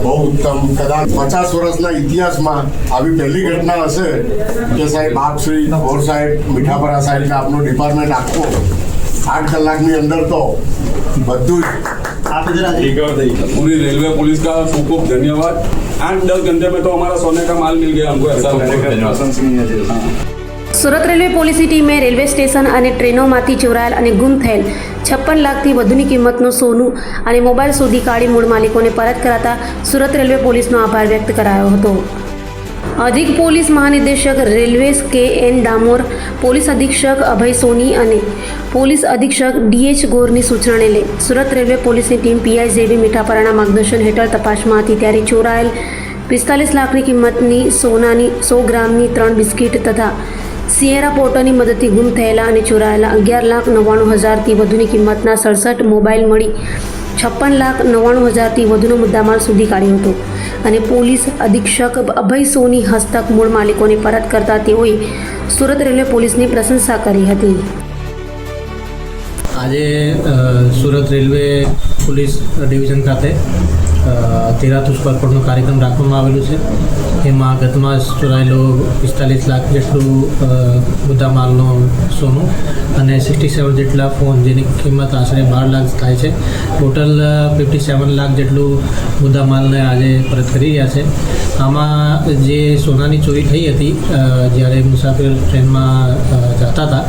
બહુ ઉત્તમ. કદાચ 50 વર્ષના ઇતિહાસમાં આવી પહેલી ઘટના હશે કે સાહેબ આપ શ્રી ભોર સાહેબ મીઠાપરા સાહેબ આપનું ડિપાર્ટમેન્ટ આખું 8 કલાકની અંદર તો બધું पूरी रेलवे पुलिस का खूब खूब धन्यवाद. 8-10 घंटे में तो हमारा सोने का माल मिल गया हमको. ऐसा સુરત રેલવે પોલીસની ટીમે રેલવે સ્ટેશન અને ટ્રેનોમાંથી ચોરાયેલ અને ગુમ થયેલ 56 લાખથી વધુની કિંમતનું સોનું અને મોબાઈલ શોધી કાઢી મૂળ માલિકોને પરત કરાતા સુરત રેલવે પોલીસનો આભાર વ્યક્ત કરાયો હતો. અધિક પોલીસ મહાનિદેશક રેલવેઝ કે.એન. ડામોર, પોલીસ અધિક્ષક અભય સોની અને પોલીસ અધિક્ષક ડી.એચ. ગોરની સૂચનાને લઈ સુરત રેલવે પોલીસની ટીમ પીઆઈ જેવી મીઠાપરાના માર્ગદર્શન હેઠળ તપાસમાં હતી ત્યારે ચોરાયેલ 45 લાખની કિંમતની સોનાની 100 ગ્રામની 3 બિસ્કીટ તથા સિયેરા પોર્ટરની મદદથી ગુમ થયેલા અને ચોરાયેલા 11,99,000થી વધુની કિંમતના 67 મોબાઈલ મળી 56,99,000થી વધુનો મુદ્દામાલ શોધી કાઢ્યો હતો અને પોલીસ અધિક્ષક અભય સોની હસ્તક મૂળ માલિકોને પરત કરતા તેઓએ સુરત રેલવે પોલીસની પ્રશંસા કરી હતી. આજે સુરત રેલવે પોલીસ ડિવિઝન ખાતે તેરાતુસ પરપોટનો કાર્યક્રમ રાખવામાં આવેલો છે. એમાં ગત માસ ચોરાયેલો 45 લાખ જેટલું મુદ્દામાલનું સોનું અને 67 જેટલા ફોન જેની કિંમત આશરે 12 લાખ થાય છે. ટોટલ 57 લાખ જેટલું મુદ્દામાલને આજે પરત કરી રહ્યા છે. આમાં જે સોનાની ચોરી થઈ હતી જ્યારે મુસાફિર ટ્રેનમાં જતા હતા,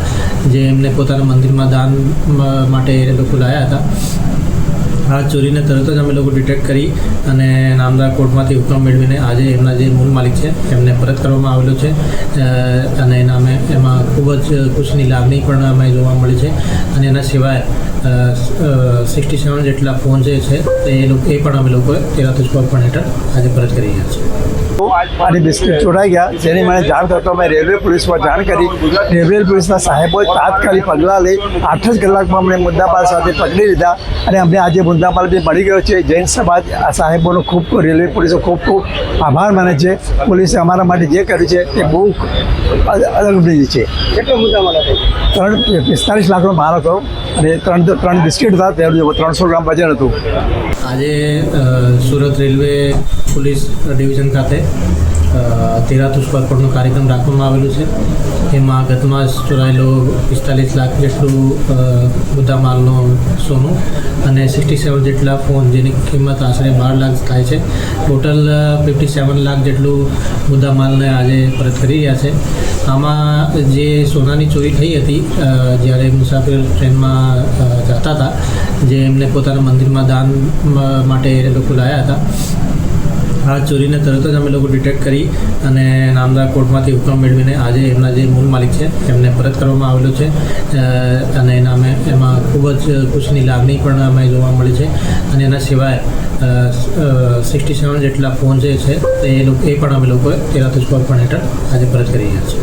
જે એમને પોતાના મંદિરમાં દાન માટે એ લોકો લાવ્યા હતા, આ ચોરીને તરત જ અમે લોકો ડિટેક્ટ કરી અને નામદાર કોર્ટમાંથી હુકમ મેળવીને આજે એમના જે મૂળ માલિક છે એમને પરત કરવામાં આવેલો છે અને એમાં ખૂબ જ ખુશીની લાગણી પણ અમે જોવા મળી છે. અને એના સિવાય 67 જેટલા ફોન જે છે એ પણ અમે લોકોએ તેરાતુસ પરપોટ હેઠળ આજે પરત કરી રહ્યા છીએ. મારી બિસ્કીટ ચોરાઈ ગયા, જેની મને જાણ થતો મેં રેલવે પોલીસમાં જાણ કરી. રેલવે પોલીસના સાહેબોએ તાત્કાલિક પગલાં લઈ 8 જ કલાકમાં અમને મુદ્દામાલ સાથે પકડી લીધા અને અમને આજે મુદ્દામાલ બી મળી ગયો છે. જૈન સમાજ આ સાહેબોનો ખૂબ રેલવે પોલીસે ખૂબ આભાર માને છે. પોલીસે અમારા માટે જે કર્યું છે તે બહુ અલગ છે. કેટલો મુદ્દામાલ હતો? 45 લાખનો માલ હતો અને 3 બિસ્કીટ હતા, તેનું 300 ગ્રામ વજન હતું. આજે સુરત રેલવે પોલીસ ડિવિઝન ખાતે તેરાતુસ પરપોટનો કાર્યક્રમ રાખવામાં આવેલો છે. એમાં ગત માસ ચોરાયેલો 45 લાખ જેટલું મુદ્દામાલનું સોનું અને 67 જેટલા ફોન જેની કિંમત આશરે 12 લાખ થાય છે. ટોટલ 57 લાખ જેટલું મુદ્દામાલને આજે પરત કરી રહ્યા છે. આમાં જે સોનાની ચોરી થઈ હતી જ્યારે મુસાફિર ટ્રેનમાં જતા હતા, જે એમને પોતાના મંદિરમાં દાન માટે એ લોકો લાવ્યા હતા, આ ચોરીને તરત જ અમે લોકો ડિટેક્ટ કરી અને નામદાર કોર્ટમાંથી હુકમ મેળવીને આજે એમના જે મૂળ માલિક છે એમને પરત કરવામાં આવેલો છે અને એમાં ખૂબ જ ખુશીની લાગણી પણ અમે જોવા મળી છે. અને એના સિવાય 67 જેટલા ફોન જે છે એ પણ અમે લોકોએ તેરાતુસ પરપોટ હેઠળ આજે પરત કરી રહ્યા છીએ.